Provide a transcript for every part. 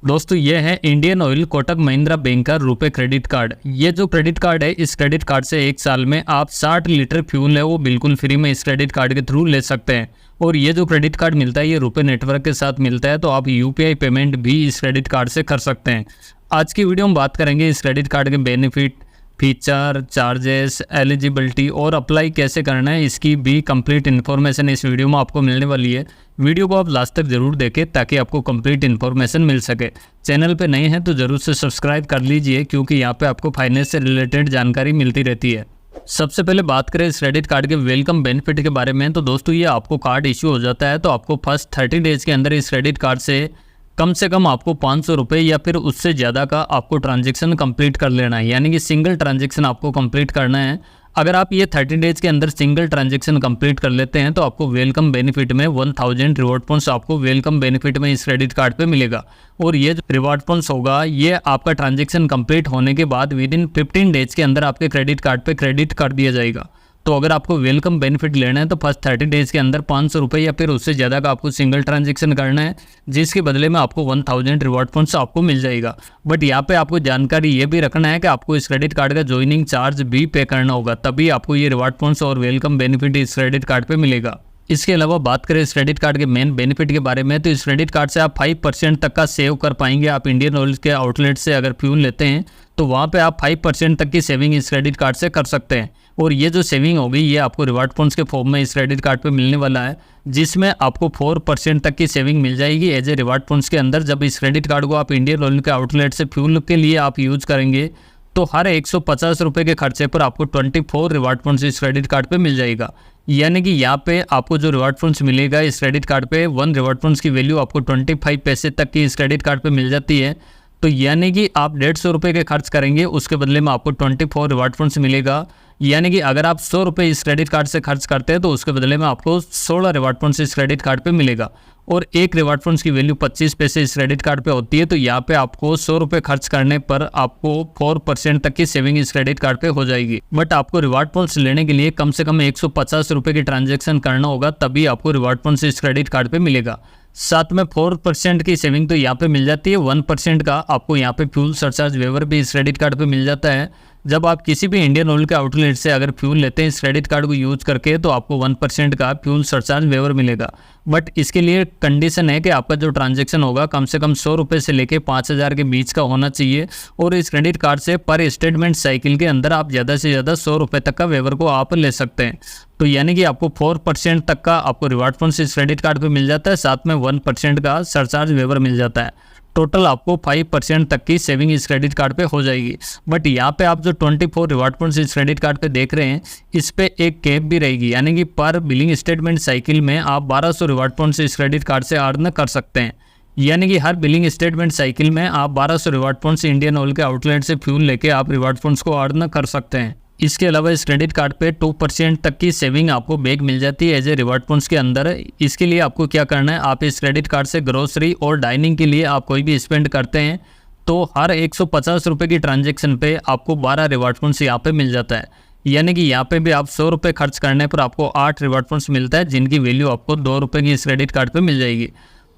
दोस्तों ये है Indian oil Kotak Mahindra bank का रुपए क्रेडिट कार्ड। ये जो क्रेडिट कार्ड है, इस क्रेडिट कार्ड से एक साल में आप 60 लीटर फ्यूल है वो बिल्कुल फ्री में इस क्रेडिट कार्ड के थ्रू ले सकते हैं। और ये जो क्रेडिट कार्ड मिलता है ये रुपए नेटवर्क के साथ मिलता है, तो आप यूपीआई पेमेंट भी इस क्रेडिट कार्ड से कर सकते हैं। आज की वीडियो में बात करेंगे इस क्रेडिट कार्ड के बेनिफिट, फीचर, चार्जेस, एलिजिबिलिटी और अप्लाई कैसे करना है, इसकी भी कंप्लीट इन्फॉर्मेशन इस वीडियो में आपको मिलने वाली है। वीडियो को आप लास्ट तक जरूर देखें ताकि आपको कंप्लीट इन्फॉर्मेशन मिल सके। चैनल पे नए हैं तो जरूर से सब्सक्राइब कर लीजिए, क्योंकि यहाँ पे आपको फाइनेंस से रिलेटेड जानकारी मिलती रहती है। सबसे पहले बात करें इस क्रेडिट कार्ड के वेलकम बेनिफिट के बारे में, तो दोस्तों ये आपको कार्ड इश्यू हो जाता है तो आपको फर्स्ट 30 डेज के अंदर इस क्रेडिट कार्ड से कम आपको 500 रुपये या फिर उससे ज़्यादा का आपको ट्रांजैक्शन कंप्लीट कर लेना है, यानी कि सिंगल ट्रांजैक्शन आपको कंप्लीट करना है। अगर आप ये 30 डेज के अंदर सिंगल ट्रांजैक्शन कंप्लीट कर लेते हैं तो आपको वेलकम बेनिफिट में 1000 रिवॉर्ड पॉइंट्स आपको वेलकम बेनिफिट में इस क्रेडिट कार्ड पे मिलेगा। और ये जो रिवॉर्ड पॉइंट्स होगा ये आपका ट्रांजैक्शन कंप्लीट होने के बाद विदिन 15 डेज के अंदर आपके क्रेडिट कार्ड पे क्रेडिट कर दिया जाएगा। तो अगर आपको वेलकम बेनिफिट लेना है तो फर्स्ट 30 डेज के अंदर 500 रुपये या फिर उससे ज़्यादा का आपको सिंगल ट्रांजैक्शन करना है, जिसके बदले में आपको 1000 रिवॉर्ड पॉइंट्स आपको मिल जाएगा। बट यहाँ पे आपको जानकारी ये भी रखना है कि आपको इस क्रेडिट कार्ड का ज्वाइनिंग चार्ज भी पे करना होगा, तभी आपको ये रिवॉर्ड पॉइंट्स और वेलकम बेनिफिट इस क्रेडिट कार्ड पर मिलेगा। इसके अलावा बात करें इस क्रेडिट कार्ड के मेन बेनिफिट के बारे में, तो इस क्रेडिट कार्ड से आप 5% तक का सेव कर पाएंगे। आप इंडियन ऑयल के आउटलेट से अगर फ्यूल लेते हैं तो वहाँ पे आप 5% तक की सेविंग इस क्रेडिट कार्ड से कर सकते हैं। और ये जो सेविंग होगी ये आपको रिवॉर्ड पॉइंट्स के फॉर्म में इस क्रेडिट कार्ड पे मिलने वाला है, जिसमें आपको 4% तक की सेविंग मिल जाएगी एज ए रिवॉर्ड पॉइंट्स के अंदर। जब इस क्रेडिट कार्ड को आप इंडियन ऑयल के आउटलेट से फ्यूल के लिए आप यूज़ करेंगे तो हर 150 रुपये के खर्चे पर आपको 24 रिवॉर्ड पॉइंट्स इस क्रेडिट कार्ड पे मिल जाएगा। यानी कि यहाँ पे आपको जो रिवॉर्ड पॉइंट्स मिलेगा इस क्रेडिट कार्ड पे 1 रिवॉर्ड पॉइंट्स की वैल्यू आपको 25 पैसे तक की इस क्रेडिट कार्ड पे मिल जाती है। तो यानी कि आप 150 रुपये के खर्च करेंगे उसके बदले में आपको 24 रिवॉर्ड पॉइंट्स मिलेगा। यानी कि अगर आप 100 रुपये इस क्रेडिट कार्ड से खर्च करते हैं तो उसके बदले में आपको 16 रिवॉर्ड पॉइंट्स इस क्रेडिट कार्ड पे मिलेगा। और एक रिवॉर्ड पॉइंट्स की वैल्यू 25 पैसे इस क्रेडिट कार्ड पे होती है। तो यहाँ पे आपको 100 रुपये खर्च करने पर आपको 4% तक की सेविंग इस क्रेडिट कार्ड पे हो जाएगी। बट आपको रिवॉर्ड पॉइंट्स लेने के लिए कम से कम 150 रुपये की ट्रांजेक्शन करना होगा, तभी आपको रिवॉर्ड पॉइंट्स इस क्रेडिट कार्ड पे मिलेगा। साथ में 4% की सेविंग तो यहाँ पे मिल जाती है। 1% का आपको यहाँ पे फ्यूल सरचार्ज वेवर भी इस क्रेडिट कार्ड पे मिल जाता है। जब आप किसी भी इंडियन ऑयल के आउटलेट से अगर फ्यूल लेते हैं इस क्रेडिट कार्ड को यूज करके तो आपको 1% का फ्यूल सरचार्ज वेवर मिलेगा। बट इसके लिए कंडीशन है कि आपका जो ट्रांजैक्शन होगा कम से कम 100 रुपये से लेके 5000 के बीच का होना चाहिए। और इस क्रेडिट कार्ड से पर स्टेटमेंट साइकिल के अंदर आप ज़्यादा से ज़्यादा 100 रुपये तक का वेवर को आप ले सकते हैं। तो यानी कि आपको 4% तक का आपको रिवॉर्ड पॉइंट्स इस क्रेडिट कार्ड पे मिल जाता है, साथ में 1% का सरचार्ज वेवर मिल जाता है। टोटल आपको 5% तक की सेविंग इस क्रेडिट कार्ड पे हो जाएगी। बट यहाँ पे आप जो 24 रिवॉर्ड पॉइंट्स इस क्रेडिट कार्ड पे देख रहे हैं इस पे एक कैप भी रहेगी, यानी कि पर बिलिंग स्टेटमेंट साइकिल में आप 1200 रिवॉर्ड पॉइंट्स इस क्रेडिट कार्ड से अर्न कर सकते हैं। यानी कि हर बिलिंग स्टेटमेंट साइकिल में आप 1200 रिवॉर्ड पॉइंट्स इंडियन ऑयल के आउटलेट से फ्यूल लेके आप रिवॉर्ड पॉइंट्स को अर्न कर सकते हैं। इसके अलावा इस क्रेडिट कार्ड पे 2% तक की सेविंग आपको बैक मिल जाती है एज ए रिवॉर्ड पॉइंट्स के अंदर। इसके लिए आपको क्या करना है, आप इस क्रेडिट कार्ड से ग्रोसरी और डाइनिंग के लिए आप कोई भी स्पेंड करते हैं तो हर 150 रुपये की ट्रांजैक्शन पे आपको 12 रिवॉर्ड पॉइंट्स यहाँ पे मिल जाता है। यानी कि यहाँ पे भी आप 100 रुपये खर्च करने पर आपको 8 रिवॉर्ड पॉइंट्स मिलता है, जिनकी वैल्यू आपको 2 रुपये की इस क्रेडिट कार्ड पे मिल जाएगी।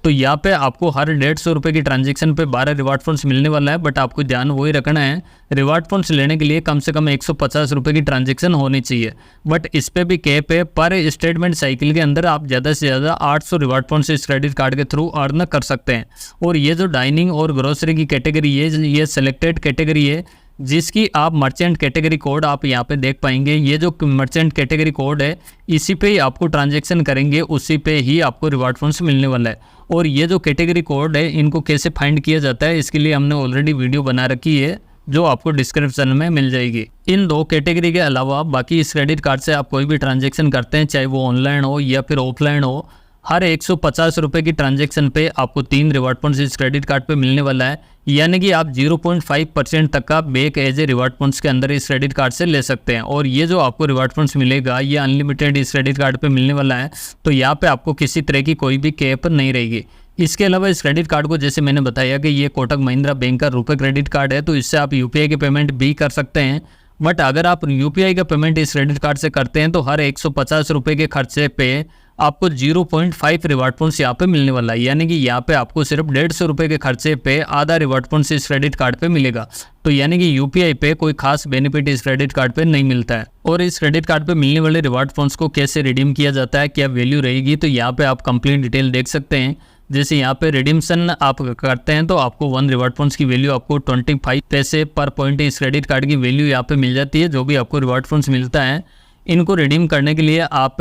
तो यहाँ पे आपको हर 150 रुपये की ट्रांजैक्शन पे 12 रिवॉर्ड पॉइंट्स मिलने वाला है। बट आपको ध्यान वही रखना है, रिवॉर्ड पॉइंट्स लेने के लिए कम से कम 150 रुपये की ट्रांजैक्शन होनी चाहिए। बट इस पे भी कैप है, पर स्टेटमेंट साइकिल के अंदर आप ज़्यादा से ज़्यादा 800 रिवॉर्ड पॉइंट्स इस क्रेडिट कार्ड के थ्रू अर्न कर सकते हैं। और ये जो डाइनिंग और ग्रोसरी की कैटेगरी है ये सिलेक्टेड कैटेगरी है, जिसकी आप मर्चेंट कैटेगरी कोड आप यहाँ पे देख पाएंगे। ये जो मर्चेंट कैटेगरी कोड है इसी पे ही आपको ट्रांजैक्शन करेंगे, उसी पे ही आपको रिवॉर्ड पॉइंट्स मिलने वाला है। और ये जो कैटेगरी कोड है इनको कैसे फाइंड किया जाता है इसके लिए हमने ऑलरेडी वीडियो बना रखी है, जो आपको डिस्क्रिप्शन में मिल जाएगी। इन 2 कैटेगरी के अलावा बाकी इस क्रेडिट कार्ड से आप कोई भी ट्रांजैक्शन करते हैं, चाहे वो ऑनलाइन हो या फिर ऑफलाइन हो, हर 150 रुपये की ट्रांजैक्शन पे आपको 3 रिवॉर्ड पॉइंट्स इस क्रेडिट कार्ड पे मिलने वाला है। यानी कि आप 0.5% तक का back as a reward points के अंदर इस क्रेडिट कार्ड से ले सकते हैं। और ये जो आपको रिवॉर्ड पॉइंट्स मिलेगा ये अनलिमिटेड इस क्रेडिट कार्ड पे मिलने वाला है। तो यहाँ पे आपको किसी तरह की कोई भी कैप नहीं रहेगी। इसके अलावा इस क्रेडिट कार्ड को जैसे मैंने बताया कि ये कोटक महिंद्रा बैंक का रुपए क्रेडिट कार्ड है, तो इससे आप यूपीआई के पेमेंट भी कर सकते हैं। बट अगर आप यूपीआई का पेमेंट इस क्रेडिट कार्ड से करते हैं तो हर 150 रुपये के खर्चे पे आपको 0.5 रिवार्ड पॉइंट्स यहाँ पे मिलने वाला है। यानी कि यहाँ पे आपको सिर्फ 150 रुपये के खर्चे पे आधा रिवार्ड पॉइंट्स इस क्रेडिट कार्ड पे मिलेगा। तो यानी कि यूपीआई पे कोई खास बेनिफिट इस क्रेडिट कार्ड पे नहीं मिलता है। और इस क्रेडिट कार्ड पे मिलने वाले रिवार्ड पॉइंट्स को कैसे रिडीम किया जाता है, क्या वैल्यू रहेगी, तो यहाँ पे आप कंप्लीट डिटेल देख सकते हैं। जैसे यहाँ पे रिडीम्शन आप करते हैं तो आपको 1 रिवार्ड पॉइंट्स की वैल्यू आपको 25 पैसे पर पॉइंट इस क्रेडिट कार्ड की वैल्यू यहाँ पे मिल जाती है। जो भी आपको रिवार्ड पॉइंट्स मिलता है इनको रिडीम करने के लिए आप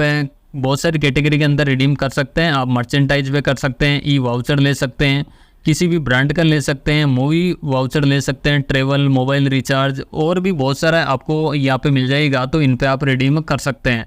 बहुत सारी कैटेगरी के अंदर रिडीम कर सकते हैं। आप मर्चेंटाइज पे कर सकते हैं, ई वाउचर ले सकते हैं, किसी भी ब्रांड का ले सकते हैं, मूवी वाउचर ले सकते हैं, ट्रेवल, मोबाइल रिचार्ज और भी बहुत सारा आपको यहाँ पे मिल जाएगा। तो इन पे आप रिडीम कर सकते हैं।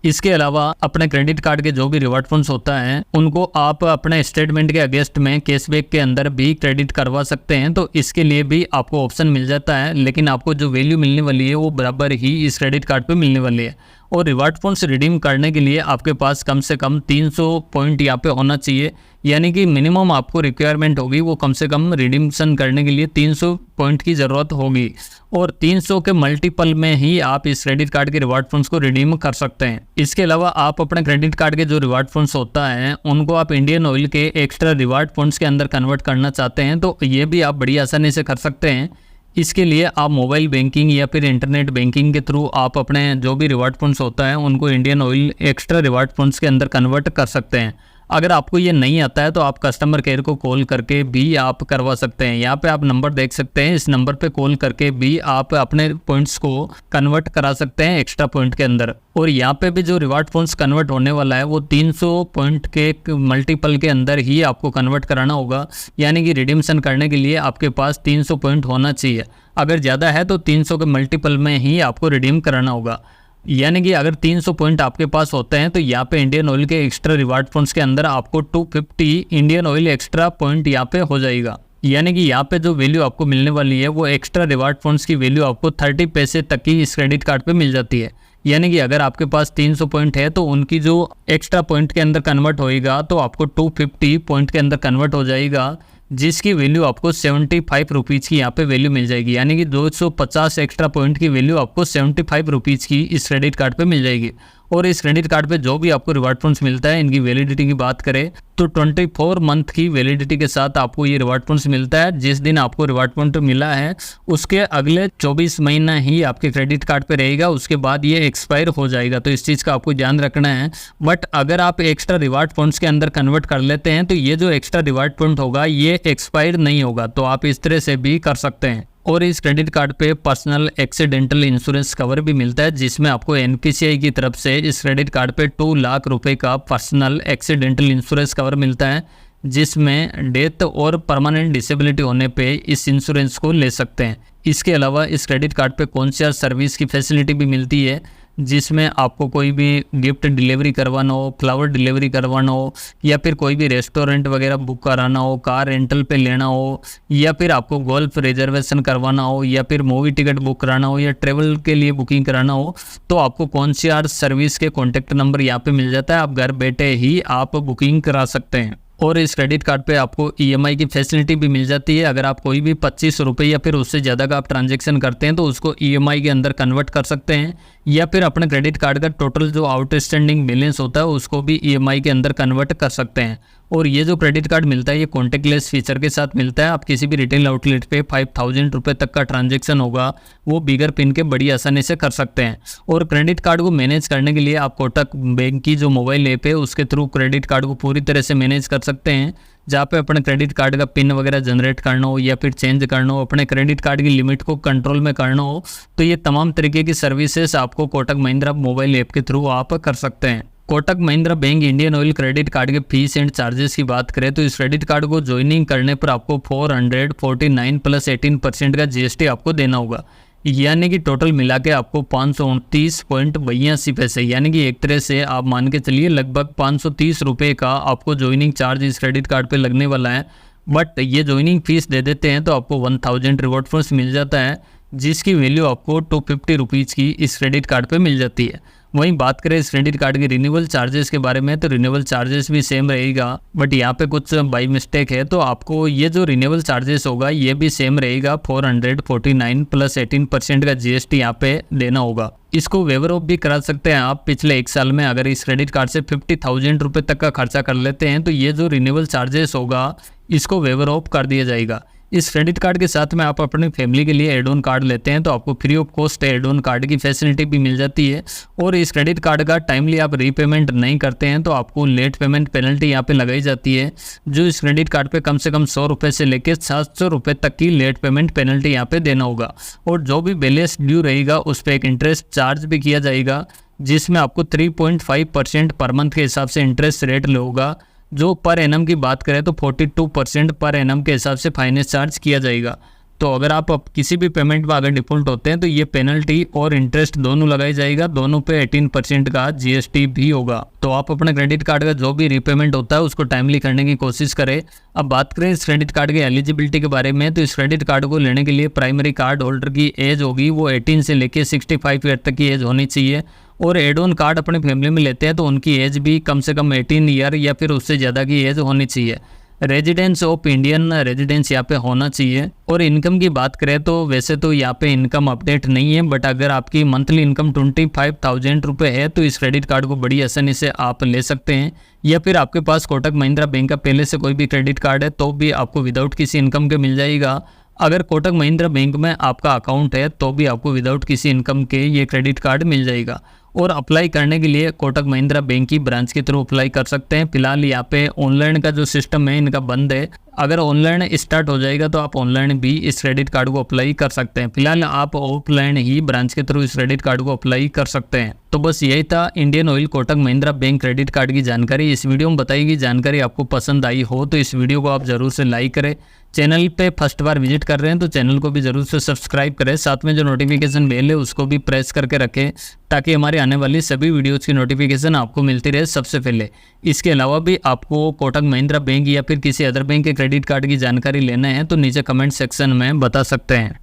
इसके अलावा अपने क्रेडिट कार्ड के जो भी रिवार्ड फंड्स होता है उनको आप अपने स्टेटमेंट के अगेंस्ट में कैशबैक के अंदर भी क्रेडिट करवा सकते हैं। तो इसके लिए भी आपको ऑप्शन मिल जाता है, लेकिन आपको जो वैल्यू मिलने वाली है वो बराबर ही इस क्रेडिट कार्ड पे मिलने वाली है। और रिवार्ड पॉइंट्स रिडीम करने के लिए आपके पास कम से कम 300 पॉइंट यहाँ पे होना चाहिए। यानी कि मिनिमम आपको रिक्वायरमेंट होगी वो कम से कम रिडीम्शन करने के लिए 300 पॉइंट की ज़रूरत होगी। और 300 के मल्टीपल में ही आप इस क्रेडिट कार्ड के रिवार्ड फंड्स को रिडीम कर सकते हैं। इसके अलावा आप अपने क्रेडिट कार्ड के जो रिवार्ड फंड्स होता है उनको आप इंडियन ऑयल के एक्स्ट्रा रिवार्ड फंड्स के अंदर कन्वर्ट करना चाहते हैं तो ये भी आप बड़ी आसानी से कर सकते हैं। इसके लिए आप मोबाइल बैंकिंग या फिर इंटरनेट बैंकिंग के थ्रू आप अपने जो भी रिवार्ड फंड्स होता है उनको Indian oil extra reward funds के अंदर कन्वर्ट कर सकते हैं। अगर आपको ये नहीं आता है तो आप कस्टमर केयर को कॉल करके भी आप करवा सकते हैं। यहाँ पे आप नंबर देख सकते हैं, इस नंबर पे कॉल करके भी आप अपने पॉइंट्स को कन्वर्ट करा सकते हैं एक्स्ट्रा पॉइंट के अंदर। और यहाँ पे भी जो रिवार्ड पॉइंट्स कन्वर्ट होने वाला है वो 300 पॉइंट के मल्टीपल के अंदर ही आपको कन्वर्ट कराना होगा। यानी कि रिडीम्शन करने के लिए आपके पास 300 पॉइंट होना चाहिए। अगर ज़्यादा है तो 300 के मल्टीपल में ही आपको रिडीम कराना होगा। यानी कि अगर 300 पॉइंट आपके पास होते हैं तो यहाँ पे इंडियन ऑयल के एक्स्ट्रा रिवार्ड फंड्स के अंदर आपको 250 इंडियन ऑयल एक्स्ट्रा पॉइंट यहाँ पे हो जाएगा। यानी कि यहाँ पे जो वैल्यू आपको मिलने वाली है वो एक्स्ट्रा रिवार्ड फंड्स की वैल्यू आपको 30 पैसे तक की इस क्रेडिट कार्ड पे मिल जाती है। यानी कि अगर आपके पास 300 पॉइंट है तो उनकी जो एक्स्ट्रा पॉइंट के अंदर कन्वर्ट होएगा तो आपको 250 पॉइंट के अंदर कन्वर्ट हो जाएगा, जिसकी वैल्यू आपको 75 रुपीज़ की यहाँ पे वैल्यू मिल जाएगी। यानी कि 250 एक्स्ट्रा पॉइंट की वैल्यू आपको 75 रुपीज़ की इस क्रेडिट कार्ड पे मिल जाएगी। और इस क्रेडिट कार्ड पे जो भी आपको रिवार्ड पॉइंट्स मिलता है इनकी वैलिडिटी की बात करें तो 24 मंथ की वैलिडिटी के साथ आपको ये रिवार्ड पॉइंट्स मिलता है। जिस दिन आपको रिवार्ड पॉइंट मिला है उसके अगले 24 महीना ही आपके क्रेडिट कार्ड पे रहेगा, उसके बाद ये एक्सपायर हो जाएगा। तो इस चीज़ का आपको ध्यान रखना है। बट अगर आप एक्स्ट्रा रिवार्ड पॉइंट्स के अंदर कन्वर्ट कर लेते हैं तो ये जो एक्स्ट्रा रिवार्ड पॉइंट होगा ये एक्सपायर नहीं होगा। तो आप इस तरह से भी कर सकते हैं। और इस क्रेडिट कार्ड पे पर्सनल एक्सीडेंटल इंश्योरेंस कवर भी मिलता है, जिसमें आपको एनपीसीआई की तरफ से इस क्रेडिट कार्ड पे 2 लाख रुपए का पर्सनल एक्सीडेंटल इंश्योरेंस कवर मिलता है, जिसमें डेथ और परमानेंट डिसेबिलिटी होने पे इस इंश्योरेंस को ले सकते हैं। इसके अलावा इस क्रेडिट कार्ड पे कॉन्शियस सर्विस की फैसिलिटी भी मिलती है, जिसमें आपको कोई भी गिफ्ट डिलीवरी करवाना हो, फ्लावर डिलीवरी करवाना हो, या फिर कोई भी रेस्टोरेंट वगैरह बुक कराना हो, कार रेंटल पे लेना हो, या फिर आपको गोल्फ रिजर्वेशन करवाना हो, या फिर मूवी टिकट बुक कराना हो, या ट्रेवल के लिए बुकिंग कराना हो, तो आपको कॉन्शियस सर्विस के कॉन्टैक्ट नंबर यहाँ पे मिल जाता है। आप घर बैठे ही आप बुकिंग करा सकते हैं। और इस क्रेडिट कार्ड पे आपको ईएमआई की फैसिलिटी भी मिल जाती है। अगर आप कोई भी 25 रुपये या फिर उससे ज़्यादा का आप ट्रांजैक्शन करते हैं तो उसको ईएमआई के अंदर कन्वर्ट कर सकते हैं, या फिर अपने क्रेडिट कार्ड का टोटल जो आउटस्टैंडिंग बैलेंस होता है उसको भी ईएमआई के अंदर कन्वर्ट कर सकते हैं। और ये जो क्रेडिट कार्ड मिलता है ये कॉन्टैक्टलेस फीचर के साथ मिलता है। आप किसी भी रिटेल आउटलेट पे 5000 रुपये तक का ट्रांजैक्शन होगा वो बिगर पिन के बड़ी आसानी से कर सकते हैं। और क्रेडिट कार्ड को मैनेज करने के लिए आप कोटक बैंक की जो मोबाइल ऐप है उसके थ्रू क्रेडिट कार्ड को पूरी तरह से मैनेज कर सकते हैं, जहाँ पे अपने क्रेडिट कार्ड का पिन वगैरह जनरेट करना हो या फिर चेंज करना हो, अपने क्रेडिट कार्ड की लिमिट को कंट्रोल में करना हो, तो ये तमाम तरीके की सर्विसेज आपको कोटक महिंद्रा मोबाइल ऐप के थ्रू आप कर सकते हैं। Kotak Mahindra bank Indian oil credit card के फीस एंड चार्जेस की बात करें तो इस क्रेडिट कार्ड को ज्वाइनिंग करने पर आपको 449 प्लस 18% का जीएसटी आपको देना होगा। यानी कि टोटल मिला के आपको 529.82 पैसे, यानी कि एक तरह से आप मान के चलिए लगभग 530 रुपये का आपको ज्वाइनिंग चार्ज इस क्रेडिट कार्ड पे लगने वाला है। बट ये ज्वाइनिंग फीस दे देते हैं तो आपको 1000 रिवॉर्ड फंड्स मिल जाता है, जिसकी वैल्यू आपको 250 रुपीज़ की इस क्रेडिट कार्ड पे मिल जाती है। वहीं बात करें इस क्रेडिट कार्ड के रिन्यूअल चार्जेस के बारे में तो रिन्यूअल चार्जेस भी सेम रहेगा, बट यहाँ पे कुछ बाई मिस्टेक है। तो आपको ये जो रिन्यूअल चार्जेस होगा ये भी सेम रहेगा, 449 प्लस 18% का जीएसटी यहाँ पे देना होगा। इसको वेवर ऑफ भी करा सकते हैं आप पिछले 1 साल में। अगर इस क्रेडिट कार्ड से 50,000 रुपये तक का खर्चा कर लेते हैं तो ये जो रिन्यूअल चार्जेस होगा इसको वेवर ऑफ कर दिया जाएगा। इस क्रेडिट कार्ड के साथ में आप अपनी फैमिली के लिए एड ऑन कार्ड लेते हैं तो आपको free of cost add on card की फैसिलिटी भी मिल जाती है। और इस क्रेडिट कार्ड का टाइमली आप रीपेमेंट नहीं करते हैं तो आपको लेट पेमेंट पेनल्टी यहाँ पे लगाई जाती है, जो इस क्रेडिट कार्ड पे कम से कम 100 रुपये से लेकर 700 रुपये तक की लेट पेमेंट पेनल्टी यहाँ पे देना होगा। और जो भी बैलेंस ड्यू रहेगा उस पर एक इंटरेस्ट चार्ज भी किया जाएगा, जिसमें आपको 3.5% पर मंथ के हिसाब से इंटरेस्ट रेट होगा। जो पर एनम की बात करें तो 42% पर एनम के हिसाब से फाइनेंस चार्ज किया जाएगा। तो अगर आप किसी भी पेमेंट में अगर डिफॉल्ट होते हैं तो ये पेनल्टी और इंटरेस्ट दोनों लगाई जाएगा, दोनों पे 18% का जीएसटी भी होगा। तो आप अपने क्रेडिट कार्ड का जो भी रीपेमेंट होता है उसको टाइमली करने की कोशिश करें। अब बात करें इस क्रेडिट कार्ड की एलिजिबिलिटी के बारे में, तो इस क्रेडिट कार्ड को लेने के लिए प्राइमरी कार्ड होल्डर की एज होगी वो 18 से लेकर 65 ईयर तक की एज होनी चाहिए। और एड ऑन कार्ड अपने फैमिली में लेते हैं तो उनकी एज भी कम से कम 18 ईयर या फिर उससे ज़्यादा की एज होनी चाहिए। रेजिडेंस ऑफ इंडियन रेजिडेंस यहाँ पे होना चाहिए। और इनकम की बात करें तो वैसे तो यहाँ पे इनकम अपडेट नहीं है, बट अगर आपकी मंथली इनकम 25,000 रुपये है तो इस क्रेडिट कार्ड को बड़ी आसानी से आप ले सकते हैं। या फिर आपके पास कोटक महिंद्रा बैंक का पहले से कोई भी क्रेडिट कार्ड है तो भी आपको विदाउट किसी इनकम के मिल जाएगा। अगर कोटक महिंद्रा बैंक में आपका अकाउंट है तो भी आपको विदाउट किसी इनकम के ये क्रेडिट कार्ड मिल जाएगा। और अप्लाई करने के लिए कोटक महिंद्रा बैंक की ब्रांच के थ्रू अप्लाई कर सकते हैं। फिलहाल यहाँ पे ऑनलाइन का जो सिस्टम है इनका बंद है। अगर ऑनलाइन स्टार्ट हो जाएगा तो आप ऑनलाइन भी इस क्रेडिट कार्ड को अप्लाई कर सकते हैं। फिलहाल आप ऑफलाइन ही ब्रांच के थ्रू इस क्रेडिट कार्ड को अप्लाई कर सकते हैं। तो बस यही था Indian oil Kotak Mahindra bank credit card की जानकारी। इस वीडियो में बताई गई जानकारी आपको पसंद आई हो तो इस वीडियो को आप जरूर से लाइक करें। चैनल पे फर्स्ट बार विजिट कर रहे हैं तो चैनल को भी जरूर से सब्सक्राइब करें। साथ में जो नोटिफिकेशन बेल है उसको भी प्रेस करके रखें ताकि हमारे आने वाली सभी वीडियोज़ की नोटिफिकेशन आपको मिलती रहे सबसे पहले। इसके अलावा भी आपको कोटक महिंद्रा बैंक या फिर किसी अदर बैंक के क्रेडिट कार्ड की जानकारी लेना है तो नीचे कमेंट सेक्शन में बता सकते हैं।